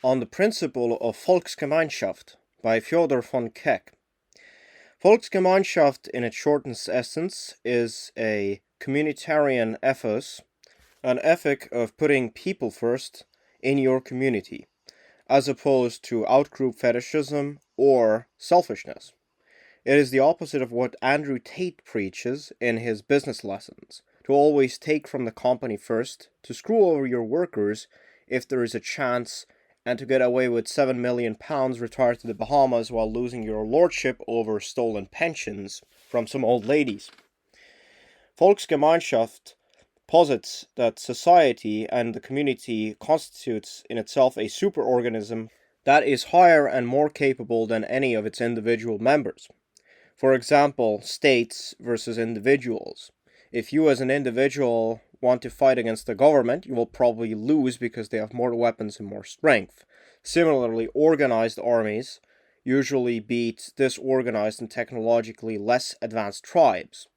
on the principle of Volksgemeinschaft by Fyodor von Keck. Volksgemeinschaft, in its shortened essence, is a communitarian ethos, an ethic of putting people first in your community, as opposed to outgroup fetishism or selfishness. It is the opposite of what Andrew Tate preaches in his business lessons, to always take from the company first, to screw over your workers if there is a chance, and to get away with £7 million retired to the Bahamas while losing your lordship over stolen pensions from some old ladies. Volksgemeinschaft posits that society and the community constitutes in itself a superorganism that is higher and more capable than any of its individual members. For example, states versus individuals. If you as an individual want to fight against the government, you will probably lose because they have more weapons and more strength. Similarly, organized armies usually beat disorganized and technologically less advanced tribes.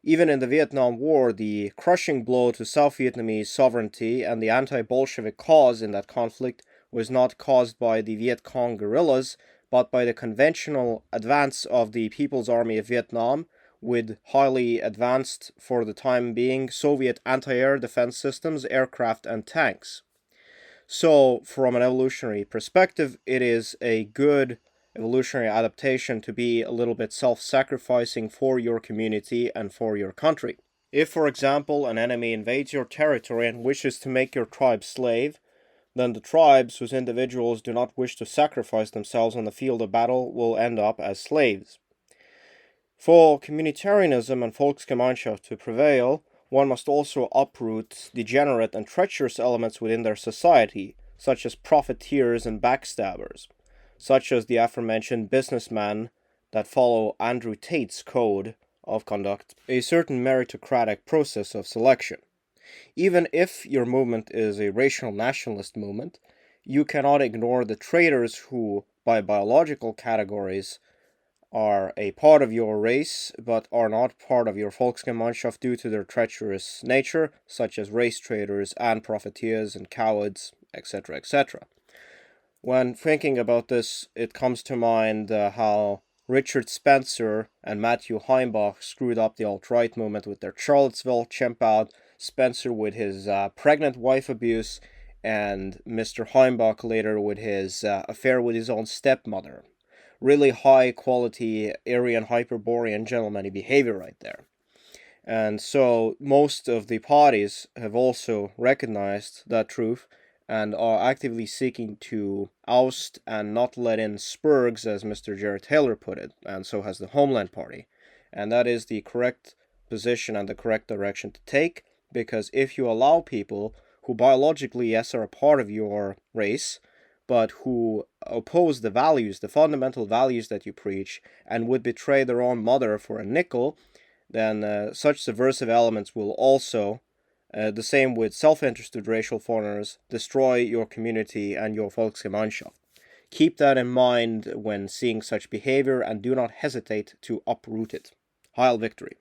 Even in the Vietnam War, the crushing blow to South Vietnamese sovereignty and the anti-Bolshevik cause in that conflict was not caused by the Viet Cong guerrillas, but by the conventional advance of the People's Army of Vietnam, with highly advanced, for the time being, Soviet anti-air defense systems, aircraft, and tanks. So, from an evolutionary perspective, it is a good evolutionary adaptation to be a little bit self-sacrificing for your community and for your country. If, for example, an enemy invades your territory and wishes to make your tribe slave, then the tribes whose individuals do not wish to sacrifice themselves on the field of battle will end up as slaves. For communitarianism and Volksgemeinschaft to prevail, one must also uproot degenerate and treacherous elements within their society, such as profiteers and backstabbers, such as the aforementioned businessmen that follow Andrew Tate's code of conduct, a certain meritocratic process of selection. Even if your movement is a racial nationalist movement, you cannot ignore the traitors who, by biological categories, are a part of your race, but are not part of your Volksgemeinschaft due to their treacherous nature, such as race traitors and profiteers and cowards, etc., etc. When thinking about this, it comes to mind how Richard Spencer and Matthew Heimbach screwed up the alt-right movement with their Charlottesville chimp out, Spencer with his pregnant wife abuse, and Mr. Heimbach later with his affair with his own stepmother. Really high quality Aryan Hyperborean gentlemanly behavior right there. And so most of the parties have also recognized that truth and are actively seeking to oust and not let in spurgs, as Mr. Jared Taylor put it, and so has the Homeland Party. And that is the correct position and the correct direction to take, because if you allow people who biologically, yes, are a part of your race, but who oppose the values, the fundamental values that you preach, and would betray their own mother for a nickel, then such subversive elements will also, the same with self-interested racial foreigners, destroy your community and your Volksgemeinschaft. Keep that in mind when seeing such behavior and do not hesitate to uproot it. Heil victory.